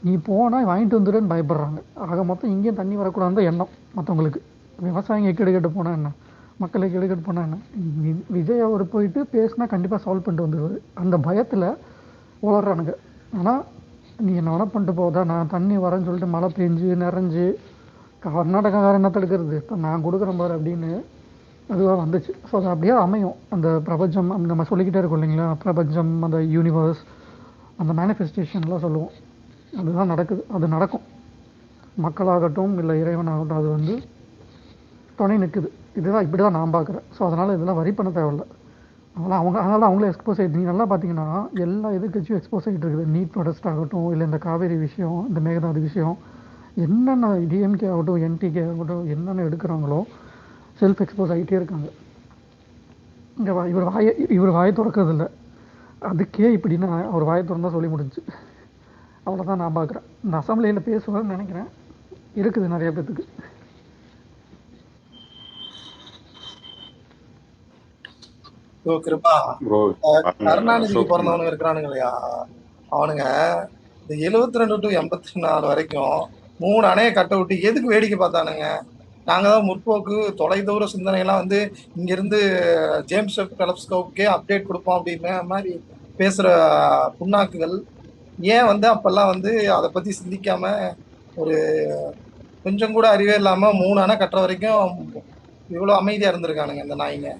நீ போனால் வாங்கிட்டு வந்துடுன்னு பயப்படுறாங்க. ஆக மொத்தம் இங்கேயும் தண்ணி வரக்கூடாதுன்னு தான் எண்ணம் மற்றவங்களுக்கு. விவசாயிங்க எக்கெடு கெட்டு போனால் என்ன, மக்கள் எக்கெடு கெட்டு போனால் என்ன. விஜய் அவர் போயிட்டு பேசினா கண்டிப்பாக சால்வ் பண்ணிட்டு வந்துடுவார். அந்த பயத்தில் வளர்றானுங்க. ஆனால் நீ என்ன வேணா பண்ணிட்டு போதா, நான் தண்ணி வரேன்னு சொல்லிட்டு மழை பெஞ்சு நிறைஞ்சு கர்நாடகாக்காரன் என்ன தடுக்கிறது, இப்போ நான் கொடுக்குறேன் பாரு அப்படின்னு அதுவாக வந்துச்சு. ஸோ அது அப்படியே அமையும். அந்த பிரபஞ்சம் நம்ம சொல்லிக்கிட்டே இருக்கோம் இல்லைங்களா, பிரபஞ்சம், அந்த யூனிவர்ஸ், அந்த மேனிஃபெஸ்டேஷன்லாம் சொல்லுவோம். அதுதான் நடக்குது, அது நடக்கும். மக்களாகட்டும் இல்லை இறைவனாகட்டும் அது வந்து துணை நிற்குது. இதுதான் இப்படி தான் நான் பார்க்குறேன். ஸோ அதனால் இதெல்லாம் வரி பண்ண தேவையில்ல. அதனால் அவங்களே எக்ஸ்போஸ் ஆகிட்டு, நீங்கள் நல்லா பார்த்தீங்கன்னா எல்லா எதிர்கட்சியும் எக்ஸ்போஸ் ஆகிட்டு இருக்குது. நீட் ப்ரொடெஸ்ட் ஆகட்டும், இல்லை இந்த காவேரி விஷயம், இந்த மேகதாது விஷயம், என்னென்ன டிஎம்கே ஆகட்டும் என்டிகே ஆகட்டும் என்னென்ன எடுக்கிறாங்களோ செல்ஃப் எக்ஸ்போஸ் ஆகிட்டே இருக்காங்க. இங்கே இவர் வாயை திறக்கிறதில்ல. அதுக்கே இப்படின்னா அவர் வாயை திறந்தால் சொல்லி முடிஞ்சு. அவ்வளோதான் நான் பார்க்குறேன். இந்த அசம்பிளியில் பேசுவார்னு நினைக்கிறேன். இருக்குது நிறைய பேத்துக்கு. கிருபா, ப்ரோ கருணாநிதிக்கு அசோக் பிறந்தவனுங்க இருக்கிறானுங்க இல்லையா, அவனுங்க இந்த 72 to 84 வரைக்கும் 3 அணையை கட்ட விட்டு எதுக்கு வேடிக்கை பார்த்தானுங்க? நாங்க தான் முற்போக்கு தொலைதூர சிந்தனையெல்லாம் வந்து இங்கிருந்து ஜேம்ஸ் வெப் டெலஸ்கோப்புக்கே அப்டேட் கொடுப்போம் அப்படின்னு மாதிரி பேசுற புண்ணாக்குகள் ஏன் வந்து அப்பெல்லாம் வந்து அதை பத்தி சிந்திக்காம ஒரு கொஞ்சம் கூட அறிவே இல்லாம 3 அணை கட்டுற வரைக்கும் இவ்வளவு அமைதியா இருந்திருக்கானுங்க இந்த நாய்ங்க.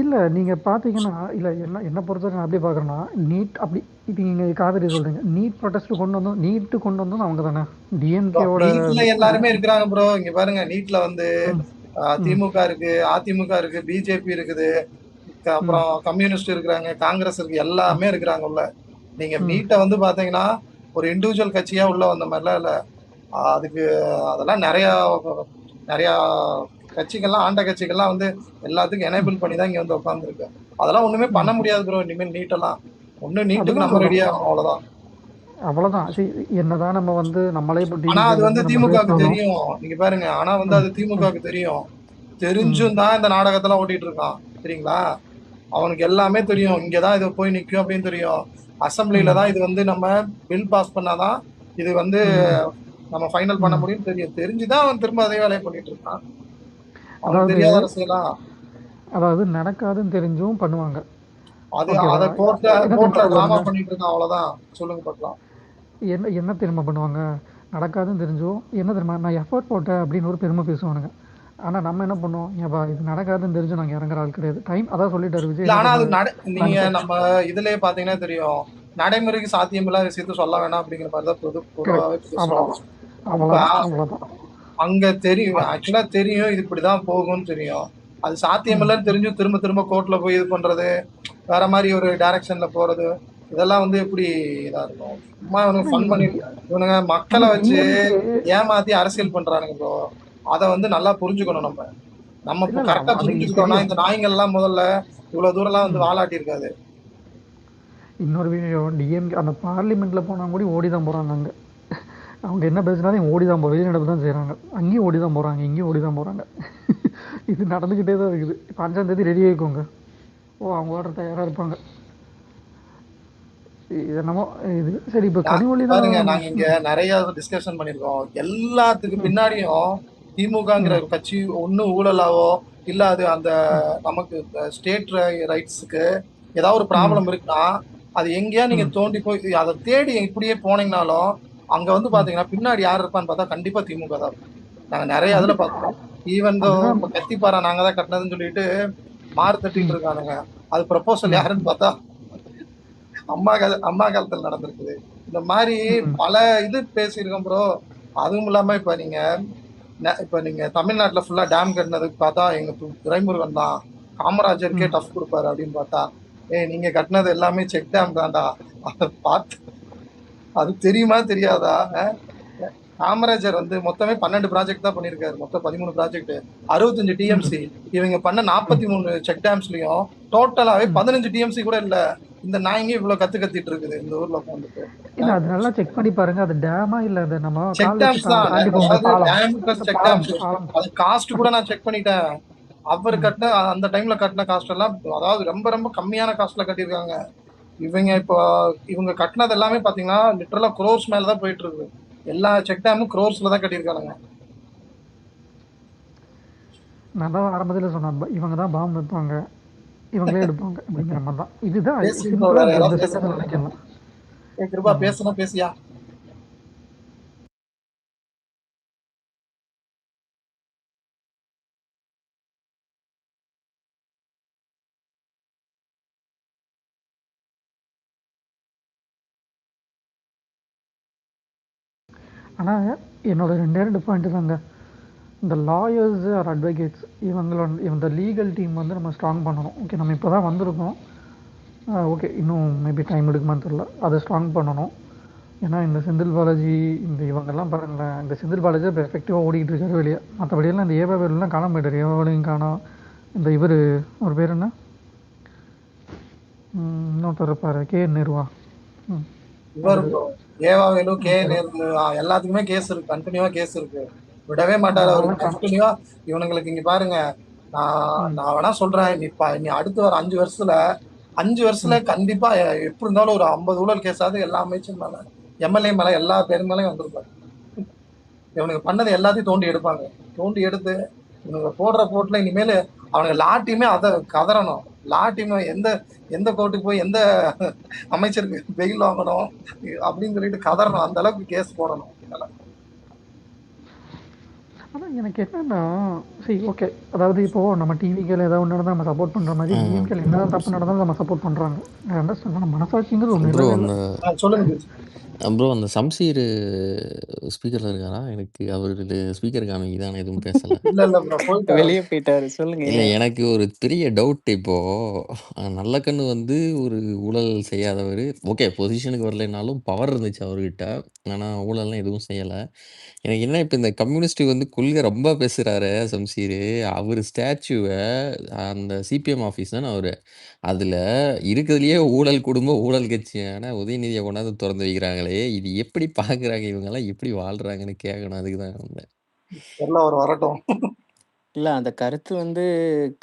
இல்லை நீங்கள் பார்த்தீங்கன்னா, இல்லை என்ன பொறுத்தவரைக்கும் நான் எப்படி பார்க்குறேன்னா, நீட் அப்படி இப்போ நீங்கள் காவேரி சொல்கிறீங்க, நீட் ப்ரொடெஸ்ட் கொண்டு வந்தோம், நீட்டு கொண்டு வந்தோம் அவங்க தானே டிஎம்கேவோட. நீட்ல எல்லாருமே இருக்கிறாங்க ப்ரோ. இங்க பாருங்க, நீட்ல வந்து திமுக இருக்கு, அதிமுக இருக்கு, பிஜேபி இருக்குது, அப்புறம் கம்யூனிஸ்ட் இருக்கிறாங்க, காங்கிரஸ் இருக்கு, எல்லாமே இருக்கிறாங்க உள்ள. நீங்க நீட்டை வந்து பாத்தீங்கன்னா ஒரு இண்டிவிஜுவல் கட்சியா உள்ள வந்த மாதிரிலாம் இல்ல. அதுக்கு அதெல்லாம் நிறைய நிறைய கட்சிகள்லாம், ஆண்ட கட்சிகள்லாம் வந்து எல்லாத்துக்கும் எனேபிள் பண்ணி தான் இங்க வந்து உட்காந்துருக்கு. அதெல்லாம் ஒண்ணுமே பண்ண முடியாது ப்ரோ. இனிமேல் நீட்டெல்லாம் ஒண்ணு நீட்டுக்கு நம்ம ரெடியா, அவ்வளவுதான். அவ்வளோதான். என்னதான் நம்ம வந்து நம்மளே ஆனா அது வந்து திமுகவுக்கு தெரியும். நீங்க பாருங்க, ஆனா வந்து அது திமுகவுக்கு தெரியும். தெரிஞ்சும் தான் இந்த நாடகத்தெல்லாம் ஓட்டிட்டு இருக்கான். சரிங்களா? அவனுக்கு எல்லாமே தெரியும். இங்கதான் இது போய் நிக்கும் அப்படின்னு தெரியும். அசம்பிளில தான் இது வந்து நம்ம பில் பாஸ் பண்ணாதான் இது வந்து நம்ம ஃபைனல் பண்ண முடியும் தெரியும். தெரிஞ்சுதான் அவன் திரும்ப அதே வேலையை பண்ணிட்டு இருக்கான். அவனுக்கு தெரியாத அரசியலா? அதாவது நடக்காதுன்னு தெரிஞ்சும் பண்ணுவாங்க. அது அதை கோர்ட்ல டிராமா பண்ணிட்டு இருக்கான். அவ்வளவுதான். சொல்லுங்க பார்க்கலாம். என்ன திரும்ப பண்ணுவாங்க? நடக்காதுன்னு தெரிஞ்சும் என்ன தெரியுமா, நான் எஃபர்ட் போட்டேன் அப்படின்னு ஒரு பெருமை பேசுவானுங்க. ஆனா நம்ம என்ன பண்ணுவோம், ஏப்பா இது நடக்காதுன்னு தெரிஞ்சு நாங்க இறங்குற ஆள் கிடையாது. டைம் அதான் சொல்லிட்டாரு விஜய். ஆனா அது நீங்க நம்ம இதுலயே பாத்தீங்கன்னா தெரியும், நடைமுறைக்கு சாத்தியமில்லா விஷயத்த சொல்ல வேணாம் அப்படிங்கிற மாதிரிதான் பொதுவாகவே பேசுவோம். அங்க தெரியும், ஆக்சுவலா தெரியும் இது இப்படிதான் போகும்னு தெரியும். அது சாத்தியமில்லன்னு தெரிஞ்சும் திரும்ப திரும்ப கோர்ட்ல போய் இது பண்றது, வேற மாதிரி ஒரு டைரக்ஷன்ல போறது, இதெல்லாம் வந்து எப்படி இதா இருக்கும்? சும்மா இவனுக்கு ஃபன் பண்ணி இவனுங்க மக்களை வச்சு ஏமாத்தி அரசியல் பண்றானுங்க ப்ரோ. அதை வந்து நல்லா புரிஞ்சுக்கணும். நம்ம இப்போ கரெக்டா புரிஞ்சுக்கிட்டோம்னா இந்த நாய்கள் எல்லாம் முதல்ல இவ்வளவு தூரம் எல்லாம் வந்து வாலாட்டி இருக்காது. இன்னொரு விஷயம், டிஎம்கே அந்த பார்லிமெண்ட்ல போனா கூட ஓடிதான் போறாங்க. அங்க அவங்க என்ன பேசினாலும் ஓடிதான் போறாங்க, வெளிநடப்பு தான் செய்யறாங்க. அங்கேயும் ஓடிதான் போறாங்க, இங்கேயும் ஓடிதான் போறாங்க. இது நடந்துகிட்டே தான் இருக்குது. இப்போ 5ஆம் தேதி ரெடி ஆயிக்கோங்க. அவங்க ஓடுற தயாரா இருப்பாங்க. என்னமோ இது சரி. இப்போ கனிமொழி பாருங்க, நாங்க இங்க நிறைய டிஸ்கஷன் பண்ணிருக்கோம். எல்லாத்துக்கு பின்னாடியும் திமுகங்கிற ஒரு கட்சி ஒண்ணு ஊழலாவோ இல்ல அது அந்த நமக்கு ஸ்டேட் ரைட்ஸுக்கு ஏதாவது ஒரு ப்ராப்ளம் இருக்குன்னா அது எங்கேயா நீங்க தோண்டி போய் அதை தேடி இப்படியே போனீங்கனாலும் அங்க வந்து பாத்தீங்கன்னா பின்னாடி யார் இருப்பான்னு பார்த்தா கண்டிப்பா திமுக தான் இருக்கும். நாங்க நிறைய இதுல பார்த்தோம். ஈவன் தோ கத்திப்பாரா நாங்க தான் கட்டினதுன்னு சொல்லிட்டு மாறு தட்டிட்டு இருக்கானுங்க. அது ப்ரொபோசல் யாருன்னு பார்த்தா அம்மா காலத்துல நடந்திருக்குது. இந்த மாதிரி பல இது பேசியிருக்கோம் ப்ரோ. அதுவும் இல்லாம இப்ப நீங்க தமிழ்நாட்டுல ஃபுல்லா டேம் கட்டினதுக்கு பார்த்தா எங்க துரைமுருகன் தான் காமராஜருக்கே டஃப் கொடுப்பாரு அப்படின்னு பார்த்தா, நீங்க கட்டினது எல்லாமே செக் டேம் தான்டா. அதை பார்த்து அது தெரியுமா தெரியாதா? காமராஜர் வந்து மொத்தமே 12 ப்ராஜெக்ட் தான் பண்ணிருக்காரு. மொத்தம் 13 ப்ராஜெக்ட், 65 டிஎம்சி. இவங்க பண்ண 43 செக் டேம்ஸ்லயும் டோட்டலாவே 15 டிஎம்சி கூட இல்ல. இந்த நாய்ங்க இவ்வளவு கத்திட்டு இருக்குது இந்த ஊர்ல உட்காந்துட்டு. இல்ல அது நல்லா செக் பண்ணி பாருங்க. அது டேமா இல்ல அது நம்ம செக் டேம்ஸ் தான். செக் டேம்ஸ் அது காஸ்ட் கூட நான் செக் பண்ணிட்டேன். அவர் கட்டின அந்த டைம்ல கட்டின காஸ்ட் எல்லாம் அதாவது ரொம்ப ரொம்ப கம்மியான காஸ்ட்ல கட்டியிருக்காங்க. இவங்க இப்போ இவங்க கட்டினது எல்லாமே பாத்தீங்கன்னா லிட்டரலா குரோர்ஸ் மேலதான் போயிட்டு இருக்கு. எல்லா செக் டேமும் குரோர்ஸ்ல தான் கட்டியிருக்கானுங்க. நான் தான் ஆரம்பத்தில் சொன்னேன், இவங்க தான் பாம்பு வைப்பாங்க, இவங்களே எடுப்பாங்க அப்படிங்கிற மாதிரி தான். இதுதான் பேசி இப்போ சிம்பிளாக வேற இந்த ஏதாவது சென்டென்ஸ் பேசுங்க. நினைக்கலாம். கிருபா பேசுனா பேசியா? ஆனால் என்னோட ரெண்டு பாயிண்ட் தாங்க. இந்த லாயர்ஸ் ஆர் அட்வொகேட்ஸ் இவங்களோட இந்த லீகல் டீம் வந்து நம்ம ஸ்ட்ராங் பண்ணணும். ஓகே, நம்ம இப்போ தான் வந்திருக்கோம். ஓகே, இன்னும் மேபி டைம் எடுக்குமான்னு தெரில. அதை ஸ்ட்ராங் பண்ணணும். ஏன்னா இந்த செந்தில் பாலாஜி இந்த இவங்கெல்லாம் பாருங்களேன், இந்த செந்தில் பாலாஜி இப்போ எஃபெக்டிவாக ஓடிக்கிட்டு இருக்காரு வெளியே. மற்றபடியெல்லாம் இந்த ஏவாவேலாம் காணாம போயிட்டார். ஏவாவேலையும் காணோம். இந்த இவர் ஒரு பேர் என்ன, இன்னொருத்தர் இருப்பார், நேருவா. இவர் ஏவா வேலு நேரு எல்லாத்துக்குமே கேஸ் இருக்கு. கண்டினியூவா கேஸ் இருக்கு. விடவே மாட்டாரு அவரு. கண்டினியூவா இவனுங்களுக்கு இங்க பாருங்க, நான் வேணா சொல்றேன், நீ அடுத்து வர 5 வருஷத்துல கண்டிப்பா எப்படி இருந்தாலும் ஒரு 50 ஊழல் கேஸாவது எல்லா அமைச்சர் மேல, எம்எல்ஏ மேல, எல்லா பேர் மேலயும் வந்திருப்பாரு. இவனுக்கு பண்ணது எல்லாத்தையும் தோண்டி எடுப்பாங்க. தோண்டி எடுத்து இவனுங்க போடுற போட்டுல இனிமேல் அவனுக்கு லாட்டியுமே அதை கதறணும். லாட்டியுமே எந்த எந்த கோர்ட்டுக்கு போய் எந்த அமைச்சருக்கு பெயில் வாங்கணும் அப்படின்னு சொல்லிட்டு கதறணும். அந்த அளவுக்கு கேஸ் போடணும். ஆனால் எனக்கு என்னன்னா, சரி ஓகே, அதாவது இப்போது நம்ம டிவிக்கில் ஏதாவது ஒன்று நடந்தால் நம்ம சப்போர்ட் பண்ணுற மாதிரி டிஎம்கேல என்னதான் தப்பு நடந்தாலும் நம்ம சப்போர்ட் பண்ணுறாங்க. நான் அண்டர்ஸ்டாண்ட். ஆனால் மனசாட்சிங்கிறது ஒன்று ப்ரோ இல்லவே இல்லை. சொல்லுங்க ப்ரோ, அந்த சம்சீர் ஸ்பீக்கர்ல இருக்காரா? எனக்கு அவரு ஸ்பீக்கர் காமிக்குது, ஆனா எதுவும் பேசல. வெளியே போயிட்டாரு. சொல்லுங்க. இல்ல, எனக்கு ஒரு பெரிய டவுட். இப்போ நல்ல கண்ணு வந்து ஒரு ஊழல் செய்யாதவர். ஓகே, பொசிஷனுக்கு வரலைனாலும் பவர் இருந்துச்சு அவர்கிட்ட. ஆனா ஊழல்லாம் எதுவும் செய்யல. எனக்கு என்ன, இப்ப இந்த கம்யூனிஸ்ட் வந்து கொள்கை ரொம்ப பேசுறாரு சம்சீர். அவர் ஸ்டாச்சுவ அந்த சிபிஎம் ஆஃபீஸ் தானே அவரு, அதுல இருக்கிறதுலயே ஊழல் குடும்பம், ஊழல் கட்சியான உதயநிதியை கொண்டாந்து திறந்து வைக்கிறாங்களே, இது எப்படி பாக்குறாங்க? இவங்கெல்லாம் எப்படி வாழ்றாங்கன்னு கேட்கணும். அதுக்குதான் வந்தேன். அவர் வரட்டும். இல்ல, அந்த கருத்து வந்து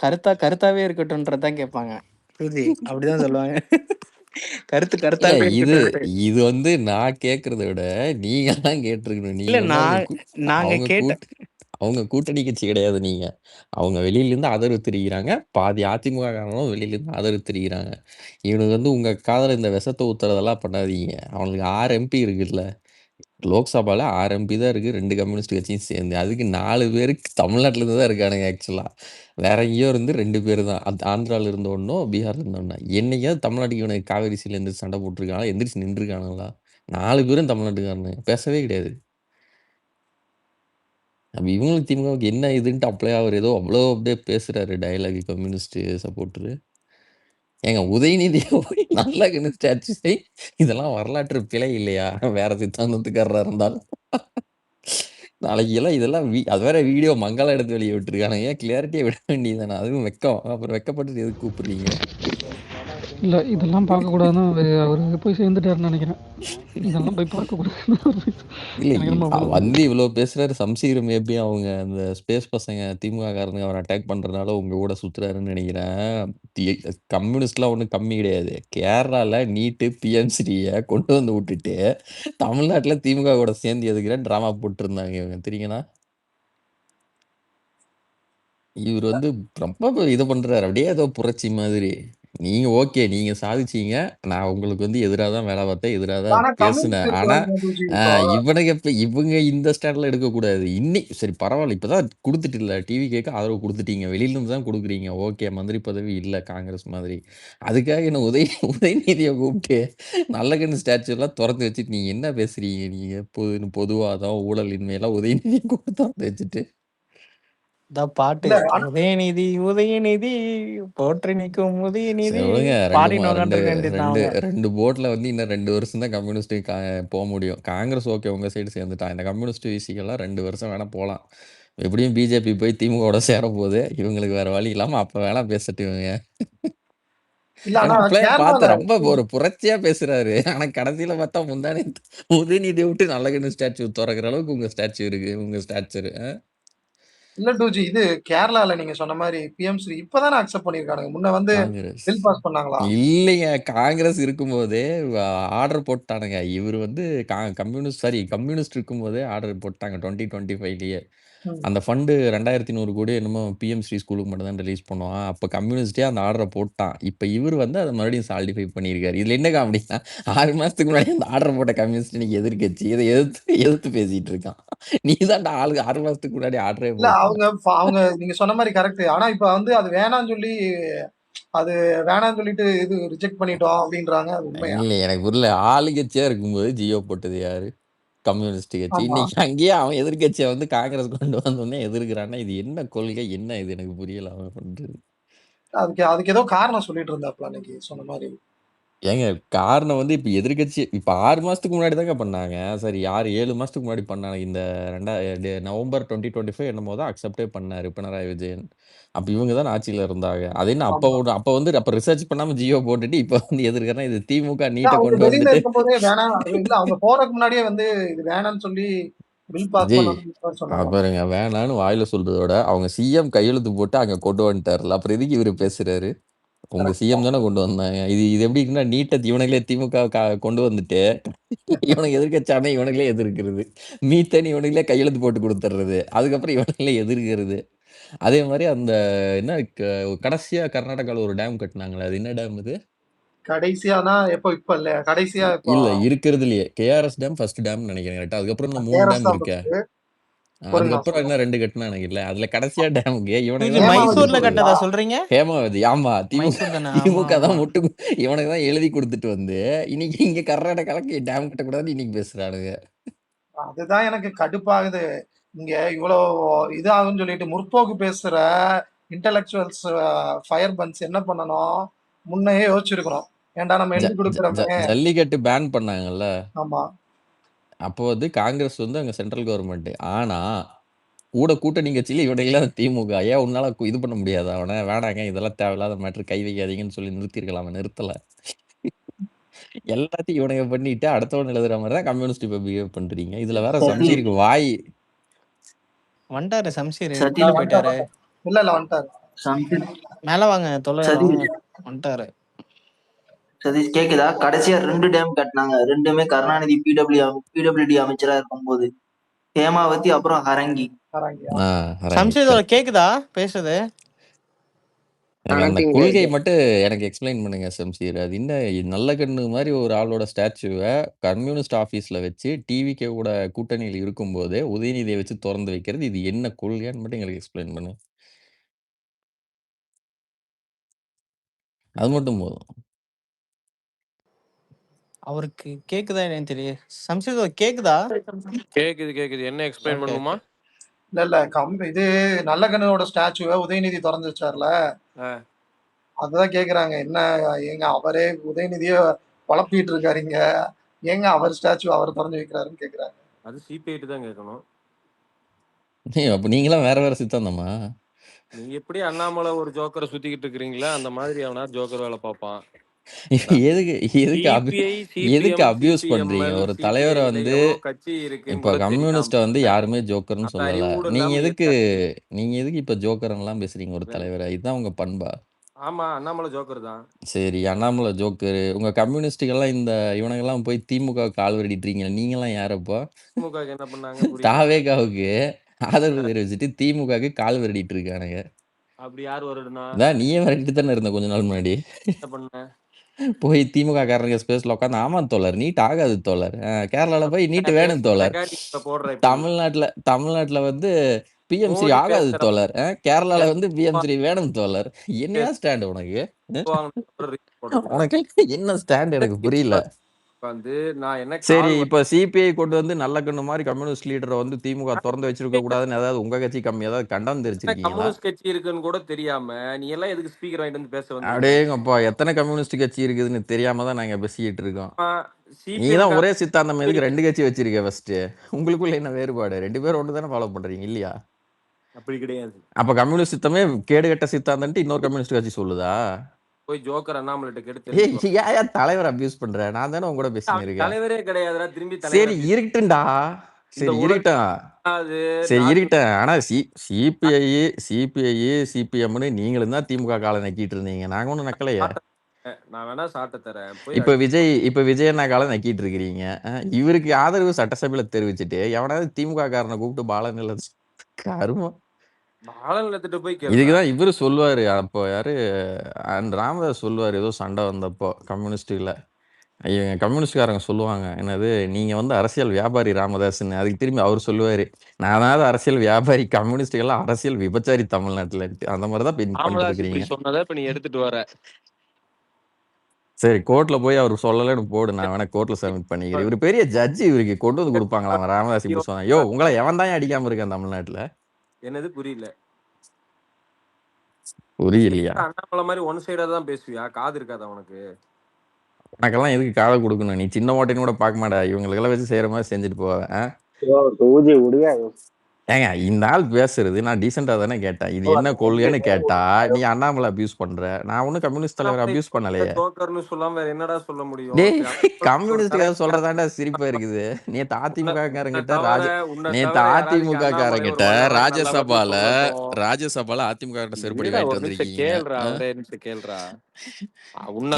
கருத்தாவே இருக்கட்டும்ன்றதான் கேட்பாங்க. அப்படிதான் சொல்லுவாங்க. கருத்து இல்ல, கருத்தாவே இது இருக்கட்டும். இது வந்து நான் கேட்கறத விட நீங்க தான் கேட்டிருக்கணும். இல்ல, நீங்க வந்து நாங்க கேட்டேன். அவங்க கூட்டணி கட்சி கிடையாது நீங்க. அவங்க வெளியில இருந்து ஆதரவு தெரிவிக்கிறாங்க. பாதி அதிமுக காரங்களும் வெளியில இருந்து ஆதரவு தெரிவிக்கிறாங்க. இவனுக்கு வந்து உங்க காதல இந்த விஷத்தை ஊத்துறதெல்லாம் பண்ணாதீங்க. அவனுக்கு 6 எம்பி இருக்குல்ல, லோக்சபால 6 எம்பி தான் இருக்கு, 2 கம்யூனிஸ்ட் கட்சியும் சேர்ந்து. அதுக்கு 4 பேருக்கு தமிழ்நாட்டுல இருந்து தான் இருக்கானுங்க ஆக்சுவலா. வேற எங்கேயோ இருந்து 2 பேர் தான். ஆந்திரால இருந்து ஒன்றும், பீகார்ல இருந்து ஒண்ணா. என்னைக்காவது தமிழ்நாட்டுக்கு இவனுக்கு காவேரிசில எந்திரிச்சு சண்டை போட்டிருக்காங்களா? எந்திரிச்சு நின்றுருக்கானுங்களா? 4 பேரும் தமிழ்நாட்டுக்காரனு பேசவே கிடையாது. அப்ப இவங்களுக்கு திமுகவுக்கு என்ன இதுன்ட்டு அப்படியே அவர் ஏதோ அவ்வளோ அப்படியே பேசுறாரு டயலாக் கம்யூனிஸ்ட் சப்போர்ட்டரு. ஏங்க, உதயநிதியை போய் நல்லா ஸ்டாச்சு செய், இதெல்லாம் வரலாற்று பிழை இல்லையா? வேற சித்தாந்தத்துக்காரரா இருந்தாலும் நாளைக்கு எல்லாம் இதெல்லாம் அது வேற வீடியோ மங்களா எடுத்து வெளியே விட்டுருக்கானுங்க. ஏன் கிளியாரிட்டியை விட வேண்டியதானே? அதுவும் வெக்கம். அப்புறம் வெக்கப்பட்டு எதுக்கு கூப்பிடுறீங்க? இல்லை, இதெல்லாம் பார்க்கக்கூடாதுன்னு அவர் போய் சேர்ந்துட்டாருன்னு நினைக்கிறேன். இதெல்லாம் போய் பார்க்கக்கூடாது. இல்லை, வந்து இவ்வளோ பேசுறாரு சம்சீர். மேபி அவங்க அந்த ஸ்பேஸ் பசங்க திமுக காரங்க அவர் அட்டாக் பண்றதுனால உங்க கூட சுத்துறாருன்னு நினைக்கிறேன். கம்யூனிஸ்ட்லாம் ஒன்றும் கம்மி கிடையாது. கேரளால நீட்டு பிஎம்சியை கொண்டு வந்து விட்டுட்டு தமிழ்நாட்டுல திமுக கூட சேர்ந்து எதுக்குற டிராமா போட்டு இருந்தாங்க இவங்க, தெரியுங்களா? இவர் வந்து ரொம்ப இது பண்றாரு, அப்படியே ஏதோ புரட்சி மாதிரி. நீங்க ஓகே, நீங்க சாதிச்சீங்க, நான் உங்களுக்கு வந்து எதிராக தான் வேலை பார்த்தேன், எதிராக தான் பேசுனேன். ஆனா இவங்க இந்த ஸ்டாண்ட்ல எடுக்கக்கூடாது. இன்னைக்கு சரி பரவாயில்ல, இப்பதான் கொடுத்துட்டு இல்ல, டிவி கேட்க ஆதரவு கொடுத்துட்டீங்க, வெளியில இருந்து தான் கொடுக்குறீங்க. ஓகே, மந்திரி பதவி இல்ல காங்கிரஸ் மாதிரி. அதுக்காக என்ன உதயநிதியை கூப்பிட்டு நல்லகண்ணு ஸ்டாச்சு எல்லாம் திறந்து வச்சுட்டு நீங்க என்ன பேசுறீங்க? நீங்க பொதுவாதான் ஊழலின்மையெல்லாம் உதயநிதியை கூட திறந்து வச்சுட்டு பாட்டு உதயநிதி உதயநிதி போற்றி நிற்கும் உதயநிதி ரெண்டு போட்ல வந்து இன்னும் 2 வருஷம் தான் கம்யூனிஸ்ட் போக முடியும். காங்கிரஸ் ஓகே உங்க சைடு சேர்ந்துட்டான். இந்த கம்யூனிஸ்ட் விசிகள்லாம் 2 வருஷம் வேணா போகலாம். எப்படியும் பிஜேபி போய் திமுக சேர போகுது. இவங்களுக்கு வேற வழி இல்லாம அப்ப வேணா பேசட்டு இவங்க. பார்த்து ரொம்ப ஒரு புரட்சியா பேசுறாரு. ஆனா கடைசியில பார்த்தா முந்தானே உதயநிதியை விட்டு நல்லகண்ணு ஸ்டாச்சு திறக்கிற அளவுக்கு உங்க ஸ்டாச்சு இருக்கு, உங்க ஸ்டாச்சர். இல்ல டூஜி, இது கேரளால நீங்க சொன்ன மாரி பிஎம்ஸ்ரீ இப்பதானே அக்செப்ட் பண்ணியிருக்கானுங்க. முன்ன வந்து காங்கிரஸ் பில் பாஸ் பண்ணாங்களா? இல்லைங்க. காங்கிரஸ் இருக்கும்போதே ஆர்டர் போட்டானுங்க. இவரு வந்து கம்யூனிஸ்ட் இருக்கும்போதே ஆர்டர் போட்டாங்க 2025லயே. ம். அந்த ஃபண்டு 2100 கோடி என்னமோ பிஎம்ஸ்ரீ ஸ்கூலுக்கு மட்டும் தான் ரிலீஸ் பண்ணுவான். அப்ப கம்யூனிஸ்டே அந்த ஆர்டர போட்டான். இப்ப இவரு வந்து அத மறுபடியும் சாலிடிஃபை பண்ணியிருக்காரு. இதுல என்ன காமெடின்னா 6 மாசத்துக்கு முன்னாடி அந்த ஆர்டர் போட்ட கம்யூனிஸ்ட் இன்னைக்கு எதிர்க்கட்சி. இத எதிர்த்து பேசிட்டு இருக்கான். நீ தான்டா 6 மாசத்துக்கு முன்னாடி ஆர்டரே இல்ல போட்ட. அவங்க நீங்க சொன்ன மாரி கரெக்ட். ஆனா இப்ப வந்து அது வேணாம்னு சொல்லி அது வேணாம்னு சொல்லிட்டு இது ரிஜெக்ட் பண்ணிட்டோம் அப்படின்றாங்க. அது உண்மையா? இல்ல எனக்கு புரியல. ஆளுங்கட்சியா இருக்கும்போது ஜியோ போட்டது யாரு? கம்யூனிஸ்ட் கட்சி. ஆமா. இன்னைக்கு அங்கேயே அவன் எதிர்க்கட்சிய வந்து காங்கிரஸ் கொண்டு வந்தோனே எதிர்க்கிறான்னா, இது என்ன கொள்கை? என்ன இது எனக்கு புரியல அவன் பண்றது. அதுக்கு ஏதோ காரணம் சொல்லிட்டு இருந்தாப்ல அன்னைக்கு சொன்ன மாரி. ஏங்க காரணம் வந்து இப்ப எதிர்க்கட்சி இப்ப 6 மாசத்துக்கு முன்னாடி தாங்க பண்ணாங்க. சரி 7 மாசத்துக்கு முன்னாடி பண்ணாங்க. இந்த நவம்பர் 2025 என்னமோ தான் அக்செப்டே பண்ணாரு பினராயி விஜயன். அப்ப இவங்க தானே ஆட்சியில இருந்தாங்க. அது என்ன ஆமா. அப்ப ரிசர்ச் பண்ணாம ஜியோ போட்டுட்டு இப்ப வந்து எதிர்க்கிறேன். இது திமுக இல்ல நீட்ட அவங்க கொண்டு வெளியில வந்துட்டு இருக்கும்போதே வேணாம். இல்ல அவங்க போறதுக்கு முன்னாடியே வந்து இது வேணாம்னு சொல்லி பில் பாஸ் விஜய் பண்ணணும்னு சொன்னாங்க. பாருங்க வேணான்னு வாயில சொல்றதோட அவங்க சிஎம் கையெழுத்து போட்டு அங்க கொண்டு வந்துட்டார்ல. அப்புறம் எதுக்கு இவரு பேசுறாரு? உங்க சிஎம் தானே கொண்டு வந்தாங்க. இது இது எப்படி இருக்குன்னா நீட்ட இவனுங்களே திமுக கொண்டு வந்துட்டு இவனுக்கு எதிர்க்கட்சானே இவனுங்களே எதிர்க்கிறது. மீத்தேன் இவனுங்களே கையெழுத்து போட்டு குடுத்துடுறது. அதுக்கப்புறம் இவனுங்களே எதிர்க்கிறது. அதே மாரி அந்த என்ன கடைசியா கர்நாடகால ஒரு டேம் கட்டுனாங்களே. அது என்ன டேம் அது? கடைசியானா இப்ப இல்ல. கடைசியா இப்போ இல்ல இருக்கிறதுலயே கேஆர்எஸ் டேம் ஃபர்ஸ்ட் டேம்னு நெனைக்கிறேன் கரெக்ட்டா. அதுக்கப்புறம் இன்னும் 3 கேஆர்எஸ் டேம் தான் இருக்கே. ஃபர்ஸ்ட். பொறுங்க நான் அதுக்கப்புறம் சொல்றேன். இன்னும் 2 கட்டுனானுங்கல்ல. அதுல கடைசியா டேமுக்கு இவனுங்க டூஜி தான் முட்டு ஹேமாவதி மைசூர்ல குடுத்துட்டு சொல்றீங்களா? கட்டதா சொல்றீங்க? ஹேமாவதி. ஆமா. மைசூர் தானே? ஆமா திமுக ஆமா. தான் இவனுங்க தான் எழுதி குடுத்துட்டு வந்து, இன்னைக்கு இங்க கர்நாடகாக்கு டேம் கட்டக்கூடாதுன்னு இன்னைக்கு பேசுறானுங்க. அதுதான் எனக்கு கடுப்பாகுது. இங்க இவ்வளோ இதாகும்னு சொல்லிட்டு முற்போக்கு பேசுற இன்டலெக்சுவல்ஸ் ஃபயர் பன்ஸ் என்ன பண்ணணும்? முன்னையே யோசிச்சிருக்கணும். ஏன்டா நம்ம ஜ எழுதி ஜ ஜ குடுக்குறோமே. ஜல்லிக்கட்டு பேன் பண்ணாங்கல்ல. ஆமா. அப்போ வந்து காங்கிரஸ் வந்து அங்க சென்ட்ரல் கவர்ன்மெண்ட். ஆனா, கூட்டணி கட்சியில இவனுங்கலாம் திமுக. ஏன் உன்னால இது பண்ண முடியாதா அவன? வேணாங்க இதெல்லாம் தேவையில்லாத மேட்டர் கை வைக்காதீங்கன்னு சொல்லி நிறுத்தியிருக்கலாமே. நிறுத்தல. எல்லாத்தையும் இவனுங்க பண்ணிட்டு அடுத்தவன் எழுதுற மாரி தான் கம்யூனிஸ்ட் இப்ப பிஹேவ் பண்றீங்க. இதுல வேற சதீஷ் சம்சீருக்கு வாய் வந்துட்டாரு சம்சீர். சதீஷ் கீழே வந்துட்டார், போயிட்டாரு. வந்துட்டார். இல்ல வந்துட்டாரு. மேல வாங்க தொல்லையாலும் சதீஷ் வந்துட்டாரு. சதீஷ் கேக்குதா? கடைசியா 2 டேம் கட்டினாங்க. 2மே கருணாநிதி பிடபிள்யூடி அமைச்சரா இருக்கும்போது. ஹேமாவதி அப்புறம் ஹரங்கி. வராங்க. சம்சீர் கேக்குதா பேசுது? எனக்கு அந்த கொள்கை மட்டும் எனக்கு எக்ஸ்பிளைன் பண்ணுங்க சம்சீர். அது என்ன நல்ல கண்ணு மாரி ஒரு ஆளோட ஸ்டாச்சுவ கம்யூனிஸ்ட் ஆபீஸ்ல வச்சு டிவிகே கூட கூட்டணியில இருக்கும்போதே உதயநிதியை வச்சு தொறந்து வைக்கிறது. இது என்ன கொள்கைன்னு மட்டும் எங்களுக்கு எக்ஸ்பிளைன் பண்ணு. அது மட்டும் போதும். அவருக்கு கேக்குதா என்னன்னு தெரியும். சம்சீர் கேக்குதா? கேக்குது. என்ன எக்ஸ்பிளைன் ஓகே பண்ணுமா? இல்ல இது நல்லகண்ணோட ஸ்டாச்சுவ உதயநிதி திறந்து வச்சார்ல. அதுதான் கேக்குறாங்க. என்ன ஏங்க அவரே உதயநிதியே குழப்பிட்டு இருக்காருங்க. ஏங்க அவர் ஸ்டாச்சு அவர் திறந்து வைக்கிறாருன்னு கேக்குறாங்க. அது சிபிஐ தான் கேட்கணும். அப்ப நீங்களாம் வேற சித்தாந்தமா? நீங்க எப்படி அண்ணாமலை ஒரு ஜோக்கரை சுத்திக்கிட்டு இருக்கிறீங்களா அந்த மாதிரி அவனா ஜோக்கர் வேலை பார்ப்பான். எதுக்கு எதுக்கு அபியூஸ் பண்றீங்க? ஒரு தலைவரை வந்து கட்சி இருக்குன்னு இப்ப கூட கம்யூனிஸ்ட வந்து தெரியாம யாருமே ஜோக்கர்னு அந்த சொல்லல. அறிவு கூட நீங்க இல்லாம எதுக்கு இப்ப ஜோக்கர்ன்லாம் பேசுறீங்க ஒரு தலைவரை? இதுதான் உங்க பண்பா? ஆமா அண்ணாமலை ஜோக்கர் தான். சரி அண்ணாமலை ஜோக்கரு. உங்க கம்யூனிஸ்டுகள்லாம் இவனுங்கெல்லாம் போய் திமுகவுக்கு கால் வருடிட்டுறீங்க. நீங்கலாம் யார் அப்போ? திமுக என்ன பண்ணாங்க புரியல. தாவேகாவுக்கு ஆதரவு தெரிவிச்சுட்டு திமுகவுக்கு கால் வருடிட்டு இருக்கானுங்க. அப்படி யார் வருடுனா? நீயே விரட்டிட்டு தானே இருந்த கொஞ்ச நாள் முன்னாடி. என்ன பண்ண? போய் திமுக காரங்க ஸ்பேஸ்ல உட்காந்து ஆமா தோழர் நீட் ஆகாது தோழர். கேரளால போய் நீட் வேணும் தோழர். போடுற தமிழ்நாட்டுல வந்து பிஎம்சி மோடி ஆகாது பேசுற தோழர். கேரளால வந்து பிஎம்சி வேணும் தோழர். என்னையா ஸ்டாண்ட் உனக்கு? உனக்கு என்ன ஸ்டாண்ட் எனக்கு புரியல. வந்து நான் என்ன சரி இப்ப சிபிஐ கொண்டு வந்து நல்ல கண்ணு மாதிரி கம்யூனிஸ்ட் லீடரை வந்து திமுக திறந்து வச்சிருக்க கூடாதுன்னு ஏதாவது உங்க கட்சி ஏதாவது கண்டம் தெரிச்சிருக்கீங்களா? கம்யூனிஸ்ட் கட்சி இருக்குன்னு கூட தெரியாம நீ எல்லாம் எதுக்கு ஸ்பீக்கர் வாங்கிட்டு வந்து பேச வந்து? அடேங்கப்பா எத்தனை கம்யூனிஸ்ட் கட்சி இருக்குதுன்னு தெரியாம தான் நாங்க பேசிக்கிட்டு இருக்கோம். நீ சிபிஎம் தான் ஒரே சித்தாந்தம் எதுக்கு 2 கட்சி வச்சிருக்க ஃபர்ஸ்ட்? உங்களுக்குள்ள என்ன வேறுபாடு? 2 பேரும் ஒன்று தானே ஃபாலோ பண்றீங்க இல்லையா? அப்படி கிடையாது. அப்ப கம்யூனிஸ்ட் சித்தமே கேடுகட்ட சித்தாந்தன்ட்டு இன்னொரு கம்யூனிஸ்ட் கட்சி சொல்லுதா? போய் ஜோக்கர் அண்ணாமலைட்ட கெடுத்து ஏன் தலைவர் அபியூஸ் பண்ற? நான் தானே உங்க கூட பேசிட்டு இருக்கேன். தலைவரே கிடையாதுடா திரும்பி சரி இருக்கட்டும்டா. சரி இந்த உலகம் இருக்கட்டும் அது சரி நாட்டு இருக்கட்டும் ஆனா சிபிஐ சிபிஎம்னு நீங்களும் தான் திமுக காலை நக்கிட்டு இருந்தீங்க நாங்க ஒன்றும் நக்கலையே நான் வேணா சாட்ட தரேன் போய் இப்ப விஜய் அண்ணா காலை நக்கிட்டு இருக்கிறீங்க இவருக்கு ஆதரவு சட்டசபையில தெரிவிச்சுட்டு எவனாவது திமுக காரனை கூப்பிட்டு பாலநில கருமம் பாலம் நிலத்திட்டு போய் கேள்வி இதுக்குதான் இவரு சொல்லுவாரு அப்போ யாரு ராமதாஸ் சொல்லுவாரு ஏதோ சண்டை வந்தப்போ கம்யூனிஸ்டுல கம்யூனிஸ்ட்காரங்க சொல்லுவாங்க என்னது நீங்க வந்து அரசியல் வியாபாரி ராமதாஸ்ன்னு அதுக்கு திரும்பி அவர் சொல்லுவாரு நானாவது அரசியல் வியாபாரி கம்யூனிஸ்டுகள்லாம் அரசியல் விபச்சாரி தமிழ்நாட்டுல அந்த மாதிரிதான் பண்ணிட்டு ராமதாஸ் இப்படி இருக்கிறீங்க சொன்னதை இப்ப நீ எடுத்துட்டு வர சரி கோர்ட்ல போய் அவர் சொல்லலன்னு போடு நான் வேணா கோர்ட்ல சப்மிட் பண்ணிக்கிறேன் இவர் பெரிய ஜட்ஜி இவருக்கு கொண்டு வந்து கொடுப்பாங்களா அவன் ராமதாஸ் இப்படி சொன்னான் யோ உங்களை எவன் தான் அடிக்காம இருக்கான் தமிழ்நாட்டுல என்னது புரியல புரியலையா அண்ணாமலை மாதிரி ஒன் சைடா தான் பேசுவியா காது இருக்காதா உனக்கு உனக்கெல்லாம் எதுக்கு காதை கொடுக்கணும் நீ சின்ன ஓட்டைன்னு கூட பார்க்க மாட்டா இவங்களுக்கெல்லாம் வச்சு செய்யற மாதிரி செஞ்சுட்டு போவேன் ஏங்க இந்த ஆள் பேசுறது நான் டீசெண்டா தானே கேட்டேன் இது என்ன கொள்கைன்னு கேட்டா நீ அண்ணாமலை அபியூஸ் பண்ற நான் ஒன்னும் கம்யூனிஸ்ட் தலைவர் அபியூஸ் பண்ணலையே ஜோக்கர்னு சொல்லாம வேற என்னடா சொல்ல முடியும் டேய் கம்யூனிஸ்ட் சொல்றதாண்டா சிரிப்பா இருக்குது நீ அதிமுக காரங்கிட்ட ராஜ்யசபால அதிமுக கிட்ட செருப்படி வாங்கிட்டு வந்திருக்கீங்க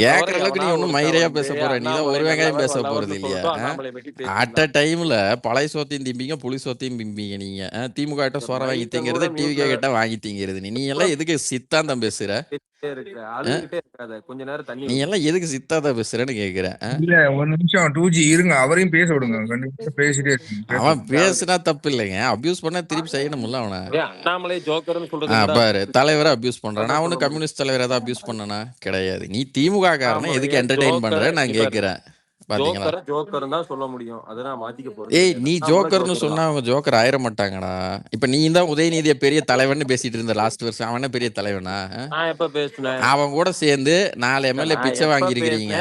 கேக்குற அளவுக்கு நீ ஒன்னும் மயிரையா பேச போற நீதான் ஒரு வெங்காயம் பேச போறது இல்லையா அட் அ டைம்ல பழைய சோத்தையும் திம்பிங்க புளி சோத்தையும் பிம்பிங்க நீங்க திமுக கிட்ட சோற வாங்கி திங்கிறது டிவி கிட்ட வாங்கி திங்கிறது நீ எல்லாம் எதுக்கு சித்தாந்தம் பேசுற கொஞ்ச நேரம் தண்ணி நீ எல்லாம் எதுக்கு சித்தாந்தம் பேசுறேன்னு கேக்குறேன் இல்ல ஒரு நிமிஷம் 2G இருங்க அவரையும் பேச விடுங்க கண்டிப்பா பேசிட்டே அவன் பேசுனா தப்பு இல்லைங்க அபியூஸ் பண்ணா திருப்பி செய்யணும்ல அவனை அண்ணாமலை ஜோக்கர்னு சொல்றது பாரு தலைவரை அபியூஸ் பண்றான் நான் ஒன்னும் கம்யூனிஸ்ட் தலைவர் ஏதாவது அபியூஸ் பண்ணனா கிடையாது நீ திமுக காரனை எதுக்கு என்டர்டெயின் பண்ற நான் கேக்குறேன் பாத்தீங்களா ஜோக்கர் தான் சொல்ல முடியும் அதை நான் மாத்திக்க போறேன் ஏய் நீ ஜோக்கர்னு சொன்னா அவங்க ஜோக்கர் ஆயிர மாட்டாங்கடா இப்ப நீ தான் உதயநிதியை பெரிய தலைவன் பேசிட்டு இருந்த லாஸ்ட் வருஷம் அவன பெரிய தலைவனா நான் எப்ப பேசுனேன் அவன் கூட சேர்ந்து 4 எம்எல்ஏ பிச்சை வாங்கி இருக்கிறீங்க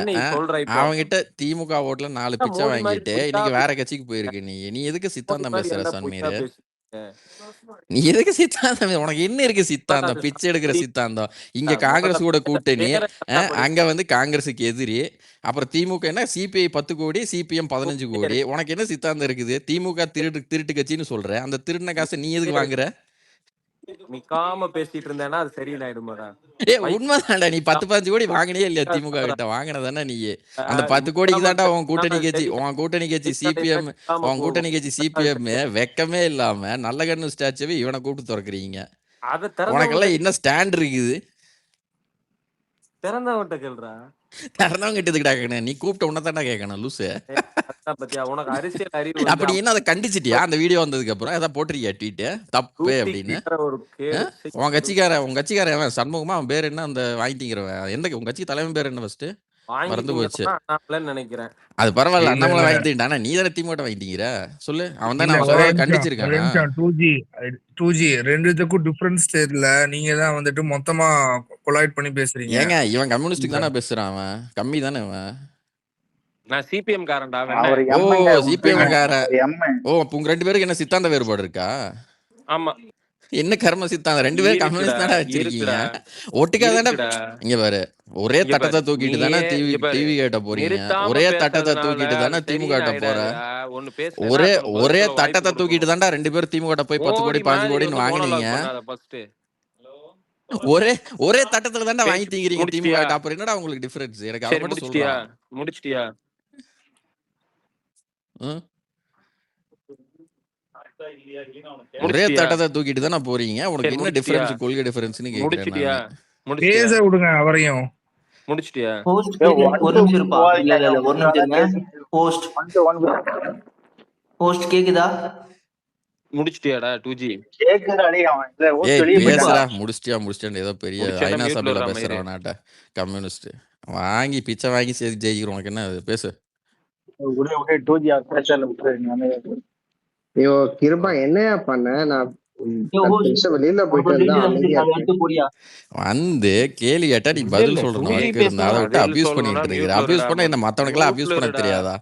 அவங்க கிட்ட திமுக ஓட்டுல 4 பிச்சை வாங்கிட்டு இன்னைக்கு வேற கட்சிக்கு போயிருக்கு நீ எதுக்கு சித்தாந்தம் பேசுற சன்மீர் நீ எதுக்கு சித்தாந்தம் உனக்கு என்ன இருக்கு சித்தாந்தம் பிச்சை எடுக்கிற சித்தாந்தம் இங்க காங்கிரஸ் கூட கூட்டணி அங்க வந்து காங்கிரஸுக்கு எதிரி அப்புறம் திமுக என்ன சிபிஐ 10 கோடி சிபிஎம் 15 கோடி உனக்கு என்ன சித்தாந்தம் இருக்குது திமுக திருட்டு கட்சின்னு சொல்ற அந்த திருடின காசை நீ எதுக்கு வாங்குற நிக்காம பேசிட்டு இருந்தேன்னா அது சரியில்லாயிடுமாடா உண்மைதான்டா நீ 10-15 கோடி வாங்கினே இல்லையா திமுக கிட்ட வாங்கினதானே நீ அந்த 10 கோடிக்கு தான்டா உன் கூட்டணி கட்சி சிபிஎம் உன் கூட்டணி கட்சி சிபிஎம் வெக்கமே இல்லாம நல்ல கண்ணு ஸ்டாச்சுவே இவனை கூப்பிட்டு திறக்கிறீங்க உனக்கெல்லாம் என்ன ஸ்டாண்ட் இருக்குது திறந்தவன்ட்ட கேள்றா திறந்தவங்க கிட்டதுக்கிட்ட கேட்கணும் நீ கூப்பிட்ட உன்னதான்டா கேட்கணும் லூசு உனக்கு அரசியல் அறிவு அப்படி என்ன அதை கண்டிச்சிட்டியா அந்த வீடியோ வந்ததுக்கு அப்புறம் ஏதாவது போட்டிருக்கியா ட்வீட் தப்பு அப்படின்னு உன் கட்சிக்காரன் சண்முகமா அவன் பேர் என்ன அந்த வாங்கிட்டீங்கிறவன் எந்த உங்க கட்சி தலைவன் பேர் என்ன ஃபர்ஸ்ட் மறந்து போச்சு நினைக்கிறேன் அது பரவாயில்ல அண்ணாமலை வாங்கிட்டானா நீ தானே திமுக வாங்கிட்டீங்க சொல்லு அவன் தான் கண்டிச்சிருக்கான் 2G ரெண்டுத்துக்கும் டிஃபரன்ஸ் தெரியல நீங்க தான் வந்துட்டு மொத்தமா கொலாய்ட் பண்ணி பேசுறீங்க ஏங்க இவன் கம்யூனிஸ்டுக்கு தானே பேசுறான் அவன் கம்மி தானே அவன் நான் சிபிஎம் காரன்டா ஓ சிபிஎம் காரன் ஓ உங்க 2 பேருக்கு என்ன சித்தாந்த வேறுபாடு இருக்கா ஆமா என்ன கர்ம சித்தாந்தம் 2 பேரும் கம்யூனிஸ்ட் தானே வச்சிருக்கீங்க ஒட்டுக்கா தானே இங்க பாரு ஒரே தட்டத்தை தூக்கிட்டு தானே டிவி கேட்ட போறீங்க ஒரே தட்டத்தை தூக்கிட்டு தானே திமுக கிட்ட போற ஒரே தட்டத்தை தூக்கிட்டு தான்டா 2 பேரும் திமுக போய் 10 கோடி 15 கோடின்னு வாங்கினீங்க ஒரே தட்டத்துல தான்டா வாங்கி தீங்கிறீங்க திமுக கிட்ட அப்புறம் என்னடா உங்களுக்கு டிஃபரன்ஸ் எனக்கு அதை மட்டும் சொல்றியா முடிச்சிட்டியா ஒரே தட்டத்தை தூக்கிட்டு தானே போறீங்க உனக்கு என்ன டிஃபரன்ஸ் கொள்கை டிஃபரன்ஸ்னு கேக்குறேன் பேச விடுங்க அவரையும் முடிச்சிட்டியா ஒரு நிமிஷம் இருப்பா இல்ல ஒரு நிமிஷம் போஸ்ட் கேக்குதா முடிச்சிட்டியாடா 2G பேசுறா முடிச்சிட்டியா ஏதோ பெரிய ஐநா சபையில பேசுறவனாட்ட கம்யூனிஸ்ட் வாங்கி பிச்சை வாங்கி சேர்த்து ஜெயிக்கிறோம் உனக்கு என்ன பேசு ஐயோ கிருபா என்னையா பண்ண நான் வெளியில போயிட்டு வந்து கேள்வி கேட்டா நீ பதில் சொல்றேன் அதை விட்டு அபியூஸ் பண்ணிட்டு இருக்கிற அபியூஸ் பண்ண என்ன மத்தவனுக்கு எல்லாம் அபியூஸ் பண்ண தெரியாதா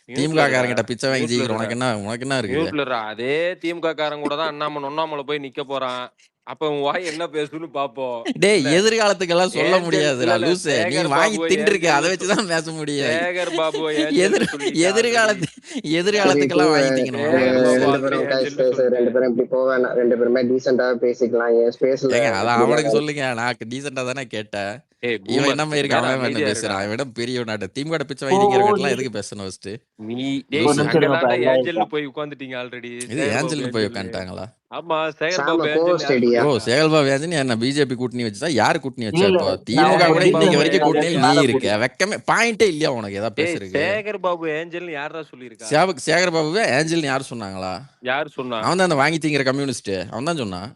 திமுக காரங்கிட்ட பிச்சை வாங்கி ஜெயிக்கிறோம் உனக்கு என்ன இருக்கு அதே திமுக காரங்க கூட தான் அண்ணாமலை போய் நிக்க போறான் அப்ப உன் வாய் என்ன பேசுன்னு பாப்போம். டேய் என்ன எதிர்காலத்துக்கெல்லாம் சொல்ல ஏஞ்சல் முடியாதுடா இல்ல லூசு. நீ சேகர் வாங்கி பாபுவை தின்றுக்க. அதை ஏஞ்சல்னு வச்சுதான் பேச முடியும். சேகர் பாபுவை எதிர் ஏஞ்சல்னு சொல்லிட்டா ஆல்ரெடி. எதிர்காலத்து சரி எதிர்காலத்துக்கெல்லாம் வாங்கி திங்கணுமா சேகர் லூசு? பாபு ரெண்டு ஆல்ரெடி பேரும் guys ஏஞ்சல்னு பேச சொல்லிட்டேன். ரெண்டு பேரும் இப்படி போவேன். ரெண்டு பேருமே டீசெண்டா பேசிக்கலாம். என் ஸ்பேஸ்ல ஏங்க அதான் இப்படி அவனுக்கு எல்லாம் சொல்லுங்க. நான் டீசெண்டா தானே கேட்டேன். ஏய் இவன் பூமர் என்னமா கொஞ்ச இருக்கு? நேரம் அவன் என்ன அமைதியா இருடா. பேசுறான்? இவன் பெரிய நாட்டு திமுக பிச்சை ஓ வாங்கி திங்கிறவங்கலாம் நீ எதுக்கு பேசணும் ஃபர்ஸ்ட்? நீ ஒரு டேய் லூசு. நிமிஷம் இருங்கப்பா அங்கதான்டா எல்லாம் ஏஞ்சல்னு போய் உட்காந்துட்டீங்க ஆல்ரெடி. இது சேகர் பாபு ஏஞ்சல்னு போய் ஏஞ்சல்னு. உட்காந்துட்டாங்களா? ஆமா சேகர் சாம பாபு ஏஞ்சல்னு கோஸ்ட் யார் ஐடியா. ஓ சொல்லியிருக்கா? சேகல்பாபு ஏஞ்சல் என்ன பிஜேபி கூட்டணி வச்சுதான்? யாரு கூட்டணி இல்ல வச்சா இல்ல இப்போ? நான் திமுக ஒரு கூட சேகர் இன்னைக்கு பாபு வரைக்கும் டீட்டெயில் கூட்டணியில் ஏஞ்சல்னு. நீ மேல இருக்க. போடு. வெக்கமே பாயிண்டே இல்லையா உனக்கு ஏதாவது டேய் பேசுறதுக்கு? சேகர் பாபு ஏஞ்சல்னு யாரா சொல்லியிருக்கா? சேகர்பாபுவே ஏஞ்சல்னு யாரு சொன்னாங்களா? யார் சொன்னா? அவன் தான் அந்த வாங்கி திங்கிற கம்யூனிஸ்ட். அவன் தான் சொன்னான்.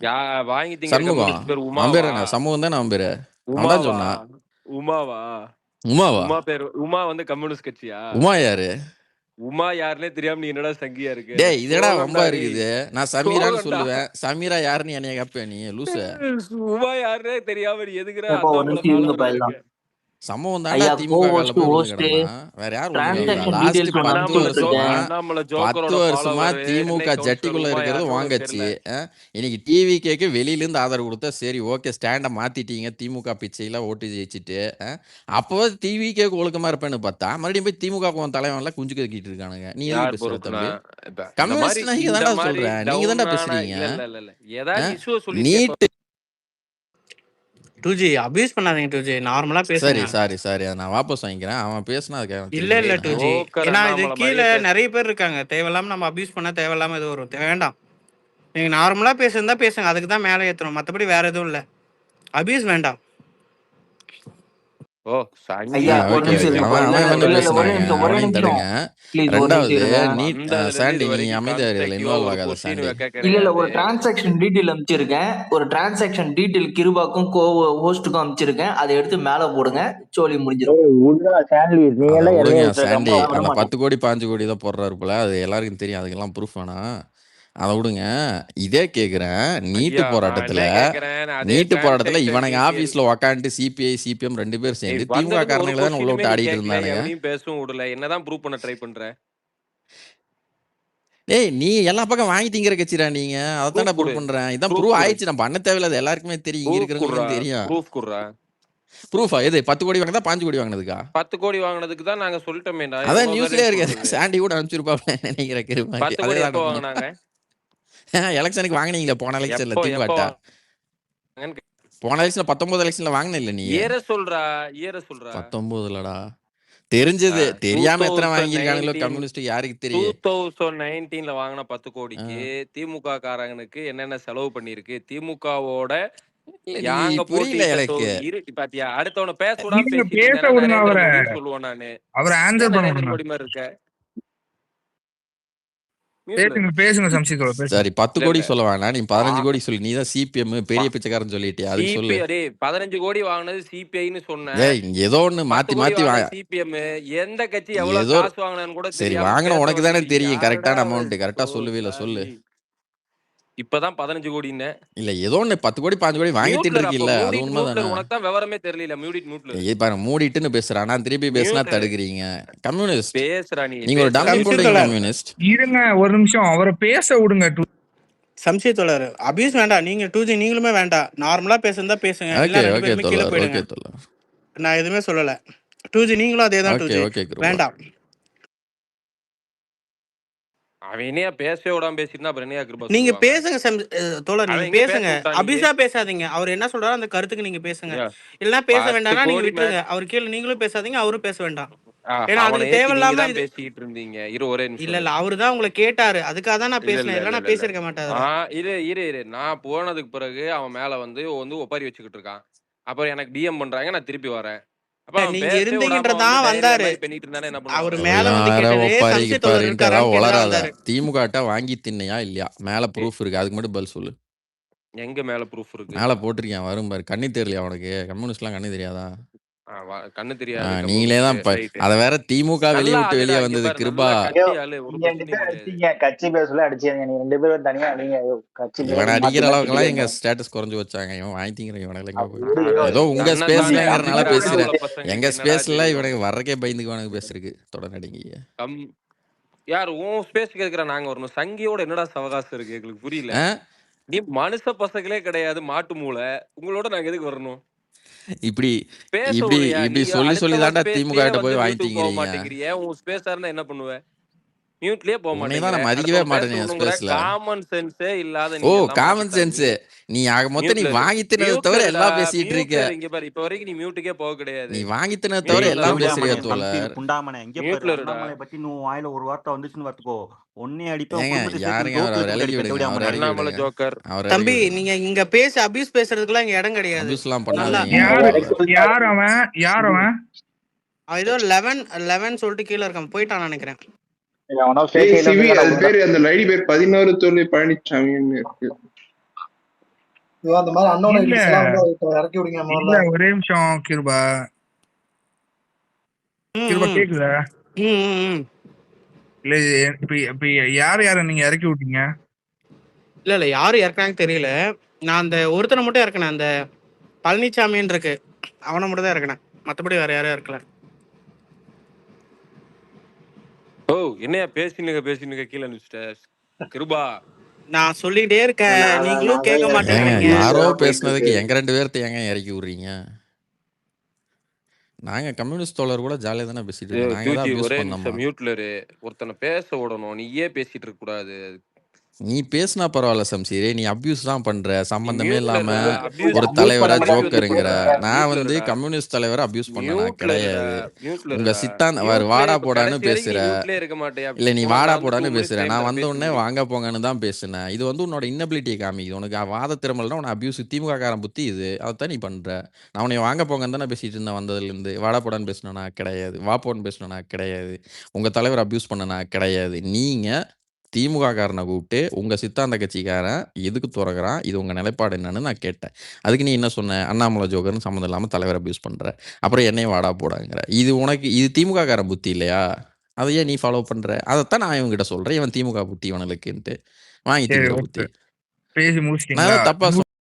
வாங்கி திங்கிற சண்முகம். கம்யூனிஸ்ட் பேர் அவன் பேர் உமாவா? என்ன? சமூகம் தானே அவன் பேரு. அவன் தான் உமாவா? சொன்னான். உமாவா? உமாவா? உமா பேர் உமா வந்து கம்யூனிஸ்ட் கட்சியா? உமா யாரு? உமா யாருன்னே தெரியாம நீ என்னடா சங்கியா இருக்கு? டேய் இதடா சோகம்டா வம்பா டேய். இருக்குது. நான் சமீரான்னு சோகம்டா. சொல்லுவேன். சமீரா யாருன்னு என்னைய கேப்ப நீ லூசு. உமா யாருன்னே தெரியாம நீ எதுக்குற ஏப்பா ஒரு அண்ணாமலை நிமிஷம் இருங்கப்பா ஃபாலோவரா எல்லாம். இருக்க? சமூகம் தாண்டா ஐயா திமுக கால கோஹோஸ்ட் போய் விழுந்து ஹோஸ்ட் கிடந்தான். வேற யார் விழுந்து கிடந்தா? டிரான்சாக்ஷன் லாஸ்ட் டீடைல்ஸ் ஒன்று 10 அனுப்பிச்சு அண்ணாமலை வருஷமா விட்டுருக்கேன். அண்ணாமலை 10 ஜோக்கரோட வருஷமா ஃபாலோவர் திமுக சென்னை கவுன்சிலர் ஜட்டிக்குள்ள உமா இருக்கிறது யாருன்னு உனக்கு வாங்கச்சி. தெரியல. இன்னைக்கு டிவிகேக்கு வெளியில இருந்து ஆதரவு கொடுத்தா சரி ஓகே ஸ்டாண்ட மாத்திட்டீங்க. திமுக பிச்சையில ஓட்டு ஜெயிச்சுட்டு அப்போ டிவிகேக்கு ஒழுக்கமா இருப்பேன்னு பார்த்தா மறுபடியும் போய் திமுக தலைவன்லாம் குஞ்சு கக்கிட்டு இருக்கானுங்க. நீ எதுக்கு யார் பேசுற பொறுப்புனா தம்பி? இந்த மாதிரி கம்யூனிஸ்ட் நீங்க இந்த தான்டா மாதிரி சொல்றேன். நீங்க தான்டா டவுனான பேசுறீங்க. இல்ல இல்ல இல்ல இல்ல ஏதாவது இஷ்யூ சொல்லிட்டு நீட் 2G அபியூஸ் பண்ணாதீங்க 2G. நார்மலா சரி பேசுங்க. சாரி அதை நான் வாபஸ் வாங்கிக்கிறேன். அவன் பேசினா அதுக்கு இல்ல இல்ல திருப்பி 2G. ஜோக்கர் ஏன்னா இது அண்ணாமலை கீழே மாதிரியே பேச நிறைய பேர் இருக்காங்க. தேவையில்லாம நம்ம அபியூஸ் பண்ண தேவையில்லாம இது வரும். வேண்டாம். நீங்க நார்மலா பேசுறதா பேசுங்க. அதுக்கு தான் மேலே ஏற்றணும். மற்றபடி வேற எதுவும் இல்லை. அபியூஸ் வேண்டாம். ஓ சங்கி ஐயா ஒரு ஓகே நிமிஷம் ஓகே இருங்கப்பா. அவன் இல்ல அவன் இல்ல என்ன இல்ல இல்ல ஒரே பேசுனாங்க நிமிஷம் ஒரே அவனையும் நிமிஷம் தடுங்க. ப்ளீஸ் ஒரு ரெண்டாவது நிமிஷம் இருங்க. நீட் வந்ததுல இருந்து சாண்டி இது நீ வரைக்கும் அமைதியா இதுல கன்ஸ்ட்ரக்டிவா இன்வால்வ் ஒரு ஆகாத கொஸ்டின் சாண்டி. வைக்க இல்ல இல்ல ஒரு கிடையாது. டிரான்சாக்ஷன் டீட்டெயில் அனுப்பிச்சிருக்கேன். ஒரு டிரான்சாக்ஷன் டீட்டெயில் கிருபாக்கும் ஹோஸ்டுக்கும் அனுப்பிச்சிருக்கேன். அதை எடுத்து மேல போடுங்க. சோலி முடிஞ்சிடும். விடுறா சாண்டி, நீ அதை எல்லாம் விடுங்க எல்லையை விட்டுற சாண்டி. கம்பா விட அந்த மாட்டேன். 10 கோடி 5 கோடி தான் போடுறாரு போல. அது எல்லாருக்கும் தெரியும். அதுக்கெல்லாம் ப்ரூஃப் வேணாம். அதை விடுங்க. இதே கேக்குறேன். நீட்டு ஐயா நான் போராட்டத்துல என்ன கேக்குறேன் அதே நீட்டு போராட்டத்துல டிரான்சாக்ஷன் இவனுங்க டீட்டெயில் ஆபீஸ்ல உக்காந்துட்டு சிபிஐ சிபிஎம் 2 பேர் சேர்ந்து திமுக வந்ததுக்கு ஒரு காரணங்களை தான் உள்ள கொஸ்டினுமே விட்டு நீ ஆடிட்டு கேட்கல. இருந்தானுங்க. எவனையும் பேசவும் விடல. என்னதான் ப்ரூவ் பண்ண ட்ரை பண்ற? ஏய் நீ எல்லா பக்கம் வாங்கி திங்கிற கட்சிடா நீங்க. அதான்டா ப்ரூஃப் ப்ரூவ் கொடு. பண்றேன். இதான் ப்ரூஃப் ப்ரூவ் கொடு. ஆயிடுச்சு. நான் பண்ண தேவையில்ல. அது எல்லாருக்குமே தெரியும். இங்க ப்ரூஃப் குடுறா. இருக்கிறவங்களுக்கும் தெரியும். ப்ரூஃப் குடுறா. ப்ரூஃபா எது 10 கோடி வாங்கினதா 5 கோடி வாங்கினதுக்கா? 10 கோடி வாங்கினதுக்கு தான் நாங்க சொல்லிட்டோமேடா. அதான் எவ்வளவு நியூஸ்லயே பேர் இருக்கு. சொல்றது? சாண்டி கூட அனுப்பிச்சிருப்பாப்ல நினைக்கிறேன் கிருபாக்கு. 10 அதே கோடி தான் எப்போ அனுப்பணும். வாங்கினாங்க? எலெக்ஷனுக்கு வாங்கினீங்களா போன எலெக்ஷன்ல எப்போ திமுகட்ட? வாங்கினாங்கன்னு போன எலெக்ஷன்ல 19 எலெக்ஷன்ல வாங்கின இல்ல நீ? இயர சொல்றா. 19லடா. தெரிஞ்சது. தெரியாம எத்தனை வாங்கியிருக்கானுங்களோ 2019 கம்யூனிஸ்ட் யாருக்கு தெரியும்? 2019ல வாங்கின 10 கோடிக்கு திமுக காரங்களுக்கு என்னென்ன செலவு பண்ணிருக்கு? திமுகவோட இல்ல நீ யாங்க புரியல போட்டியிட்ட எனக்கு. இரு பாத்தியா அடுத்தவன பேச விடாம நீங்க பேசிட்டு பேச இருந்தேன்னா விடுங்க நரேந்திர அவரை. மோடின்னு சொல்லுவேன் நானு. அவரை ஏன் ஆன்சர் நரேந்திர பண்ணணும். மோடி மாதிரி இருக்க? மியூட்ல பேசுங்க பேசுங்க சம்சிதோட பேசுங்க. சரி 10 இல்ல கோடி இல்ல சொல்ல வேணாம். நீ 15 ஆ- கோடி சொல்லு. நீ தான் சிபிஎம் பெரிய பிச்சைக்காரன் சொல்லிட்டியா? அதுக்கு சொல்லு. சிபி டேய் 15 கோடி வாங்கினது சிபிஐன்னு சொன்னேன். ஏய் ஏதோ ஒண்ணு 10 மாத்தி கோடி மாத்தி வாங்கின சிபிஎம் எந்த கட்சி எவ்வளவு ஏதோ காசு வாங்கினான்னு கூட சரி தெரியாம வாங்கின பேச உனக்கு தானே வந்துட்டு தெரியும். யாருடா கரெக்டான அமௌண்ட் கரெக்டா சொல்லுவே இல்ல சொல்லு. சாமி. இப்பதான் 15 கோடின்னு இல்ல ஏதோ ஒண்ணு 10 கோடி 5 கோடி வாங்கி மியூட்லர் அப்ப தின்னுருக்கீல்ல. அது மூடிட் மியூட்லர் உண்மைதானே? உனக்கு தான் விவரமே தெரியல. மியூட்லர் ஏய் பாரு மூடிட்டுன்னு பேசுறான். நான் திருப்பி பேசினா மியூட்லர் தடுக்கிறீங்க. கம்யூனிஸ்ட் பேசுறா நீ நீங்க ஒரு பேசுறா டம்மி போடுறீங்க சம்சித்தோழர் கம்யூனிஸ்ட். இருங்க ஒரு நிமிஷம் அவரை பேச விடுங்க. சம்சித்தோழர் அபியூஸ் வேண்டாம். நீங்க 2G நீங்களுமே வேண்டாம். நார்மலா பேசுறதா பேசுங்க. ஓகே எல்லாம் 2 ஓகே பேருமே கீழே தோழர் போயிடுங்க. ஓகே தோழர். நான் எதுவுமே சொல்லல. 2G நீங்களும் அதே தான். Okay 2G okay Kripa. வேண்டாம். அவன் என்னையா பேசவே விடாம பேசிட்டு அப்புறம் என்னையா கிருபா நீங்க சொல்லுவாங்க? பேசுங்க தோழர். அவன் நீங்க எங்க பேச பேசுங்க. விட்டான் நீங்க? அபியூஸா பேசாதீங்க. அவர் என்ன சொல்றாரோ அந்த கருத்துக்கு நீங்க பேசுங்க. ஐயா, இல்லைன்னா பேச 10 வேண்டாம்னா நீங்க கோடி விட்டுருங்க. அவர் கீழே நீங்களும் பேசாதீங்க. அவரும் பேச வேண்டாம். ஏன்னா அவனை அதுக்கு ஏத்தி நீங்க தேவையில்லாம தான் இது பேசிக்கிட்டு இருந்தீங்க. இரு ஒரே இல்ல நிமிஷம். இல்ல அவரு தான் உங்களை கேட்டாரு. அதுக்காக தான் நான் இல்ல பேசினேன். இல்ல இல்ல இல்ல நான் இல்ல இல்ல பேசியிருக்க மாட்டேன் அதுல. இரு நான் போனதுக்கு பிறகு அவன் மேல வந்து ஒப்பாரி வச்சுக்கிட்டு இருக்கான். அப்புறம் எனக்கு டிஎம் பண்றாங்க. நான் திருப்பி வரேன். அப்ப அவன் நீங்க பேசவே விடாம இருந்தீங்கன்றதான் வந்து டைரியா வந்தாரு. மாதிரி பண்ணிட்டு இருந்தானே என்ன அவர் பண்ணுவாங்க? மேல வந்து யார கேட்டதே ஒப்பாரிக்கு சம்சித்தோழர் பாருன்ட்டு இருக்காரான்னு அதான் கேட்டுதான் உளராத. வந்தாரு. திமுகட்ட வாங்கி தின்னையா இல்லையா? மேல ப்ரூஃப் இருக்கு. அதுக்கு மட்டும் பதில் சொல்லு. எங்க மேல ப்ரூஃப் இருக்கு? மேல போட்டிருக்கேன் வரும் பாரு. கண்ணு தெரியலையா உனக்கு? கம்யூனிஸ்ட்லாம் கண்ணு தெரியாதா? கண்ணு தெரியாது நீங்களே தான் கம்யூனிஸ்ட். ரைட் அத வேற திமுக வெளிய நல்லா விட்டு வெளியே ஆளுடா. இங்க வந்தது பாரு கிருபா. நல்லா ஐயோ கட்டி ஆளு. ஒரு நீங்க பிரச்சனையும் 2 பேர் கிடையாது. அடிச்சீங்க. கட்சி பேர் சொல்ல அடிச்சீங்க. நீங்க 2 பேரும் தனியா நீங்க கட்சி பேர் இவனை மாத்தி அடிக்கிற மாத்தி அளவுக்குலாம் எங்க அடிக்கிறீங்க. ஸ்டேட்டஸ் குறைஞ்சு வச்சாங்க. இவன் வாங்கி திங்கிற இவனுக்கு எங்க போய் அப்படியோ ஏதோ உங்க அண்ணன் தானே ஸ்பேஸ்லங்கிறனால அடிக்கிறான். பேசுறேன். ஆம்பளை பசங்க எங்க என்னடா ஸ்பேஸ்ல தெரியும்? இவனுக்கு வர்றக்கே பயந்துக்குவானுக்கு பேசுறதுக்கு தொடர்நடிங்க. யார் உன் ஸ்பேஸ் கேக்குற? நாங்க வரணும். சங்கியோட என்னடா சவகாசம் இருக்கு எங்களுக்கு புரியல. நீ மனுஷ பசங்களே கிடையாது, மாட்டு மூளை. உங்களோட நாங்க எதுக்கு வரணும்? இப்படி பேச இப்படி விடுயா. நீ இப்படி சொல்லி சொல்லி அடுத்தவன் தான்டா திமுக ஸ்பேஸ்லயே கிட்ட வந்து போய் மியூட்டுக்கு போக வாங்கிட்டீங்கிறீங்க. மாட்டேங்கிறியே. உன் ஸ்பேஸா இருந்தா என்ன பண்ணுவ? மியூட்லயே போக உன்னை தான் மாட்டேங்கிற. நான் மதிக்கவே அடுத்தவன் பேச மாட்டேன் என் விடணுங்கிற ஸ்பேஸ்ல. காமன் சென்ஸே இல்லாத ஓ நீ எல்லாம் காமன் மாட்டுத்தாவி. சென்ஸ். நீ ஆக மொத்தம் நீ மியூட்ல இரு. வாங்கி தின்னதை மியூட்ல தவிர இருடா. எல்லாம் பேசிட்டு இருக்க. மியூட்ல இரு. இங்க பாரு, இப்ப வரைக்கும் நீ மியூட்டுக்கே போக கிடையாது. நீ வாங்கி தின்னதை தவிர மியூட்ல எல்லாம் இருடா. பேசுறியா புண்டாமனே தோழர்? சம்சீர் புண்டாமனே இங்க பாரு மியூட்ல இருடா. அண்ணாமலை பத்தி நீ வாயில ஒரு வார்த்தை வந்துச்சுன்னு பார்த்துக்கோ ஒன்னே அடிப்பேன் ஏங்க குடும்பத்தை சேர்த்து யாருங்க தோப்பு அவர் வச்சு இறக்கி அடிப்பேன் விடுங்க, அவர் தேவடியாமனே. இறக்கி அண்ணாமலை விடுங்க, ஜோக்கர். அவர் இறக்கி தம்பி விடுங்க. நீங்க இங்க பேசி அபியூஸ் பேசுறதுக்குலாம் இங்க இடம் கிடையாது. அபியூஸ்லாம் நல்லா பண்ணாதீங்க யாரு தோழர். யார் அவன் யார் அவன் ஏதோ 11 சொல்லிட்டு கீழே இருக்கான், போயிட்டான் நினைக்கிறேன். அவனோ ஏய் fake ID சிவி வந்து அது பேரு அந்த ஐடி பேர் 11 தொழில் பழனிசாமின்னு இருக்கு. ஐயோ, அந்த மாதிரி அன்னோன் இல்ல ஐடிஸ் எல்லாம் வந்து இப்ப இறக்கி விடுங்க இல்ல முதல்ல. ஒரே நிமிஷம் கிருபா ம், கிருபா ம், கேக்குதா? ம், ம், ம். இல்ல இப்ப இப்ப யார நீங்க இறக்கி விட்டீங்க? இல்ல இல்ல யாரும் இறக்குறாங்க தெரியல. நான் அந்த ஒருத்தனை மட்டும் இறக்கினேன், அந்த பழனிசாமின்னு இருக்கு, அவனை மட்டும் தான் இறக்கினேன். மற்றபடி வேற யாரும் இறக்கல. ஓ என்னையா பேசினுங்க கீழே அனுப்பிச்சிட்ட கிருபா. நான் சொல்லிட்டே இருக்கேன், நீங்களும் கேட்க ஏங்க மாட்டேங்கிறீங்க. யாரோ பேசுனதுக்கு எங்க 2 பேர்த்த ஏங்க இறக்கி விடுறீங்க? நாங்க கம்யூனிஸ்ட் தோழர் கூட ஜாலியா தானே பேசிட்டு இருக்கோம். நாங்க தான் தூஜி அபியூஸ் ஒரே பண்ணோமா? நிமிஷம் மியூட்ல இரு. ஒருத்தனை பேச விடணும். நீயே பேசிட்டு இருக்க கூடாது. நீ பேசினா பரவாயில்ல சம்சீரே, நீ அபியூஸ் தான் பண்ற. நீ சம்பந்தமே மியூட்ல இல்லாம இருடா. அபியூஸ் ஒரு abuse தலைவரை பண்ண ஜோக்கருங்கிற. நான் மியூட்ல வந்து இருடா. கம்யூனிஸ்ட் தலைவரை அபியூஸ் பண்ண நான் மியூட்ல இருடா. கிடையாது. மியூட்ல உங்க இருடா. சித்தாந்த மியூட்ல வாடா இப்ப போடான்னு கடைசி வரைக்கும் பேசுற. நீ மியூட்லயே இருக்க மாட்டியா? இல்ல நீ உனக்கு வாடா வந்து 2 போடான்னு மினிட்ஸ் பேசுற. டைம் நான் தர, வந்த பேசி உடனே முடி. வாங்க போங்கன்னு தான் பேசுனேன். இது வந்து உன்னோட இன்னபிலிட்டியை காமிக்குது. உனக்கு வாத திறமல்னா உன அபியூஸ் திமுக காரன் புத்தி இது. அதைத்தான் நீ பண்ற. நான் உன்னை வாங்க போங்கன்னு தானே பேசிட்டு இருந்தேன் வந்ததுல இருந்து. வாடா போடான்னு பேசினா கிடையாது, வா போன்னு பேசினா கிடையாது, உங்க தலைவர் அபியூஸ் பண்ணனா கிடையாது. நீங்க திமுக காரனை கூப்பிட்டு உங்க சித்தாந்த கட்சிக்காரன் எதுக்கு துறகுறான், இது உங்க நிலைப்பாடு என்னன்னு நான் கேட்டேன். அதுக்கு நீ என்ன சொன்ன? அண்ணாமலை ஜோக்கர்னு சம்மந்தம் இல்லாம தலைவர் அபியூஸ் பண்ற, அப்புறம் என்னையும் வாடா போடாங்கிற. இது உனக்கு இது திமுக காரன் புத்தி இல்லையா? அதை ஏன் நீ ஃபாலோ பண்ற? அதைத்தான் நான் இவங்ககிட்ட சொல்றேன். இவன் திமுக புத்தி இவனுக்குன்ட்டு வாங்கி சரி திங்கிற ஓகே புத்தி. பேசி நான் முடிச்சிட்டீங்களா? ஏதோ தப்பா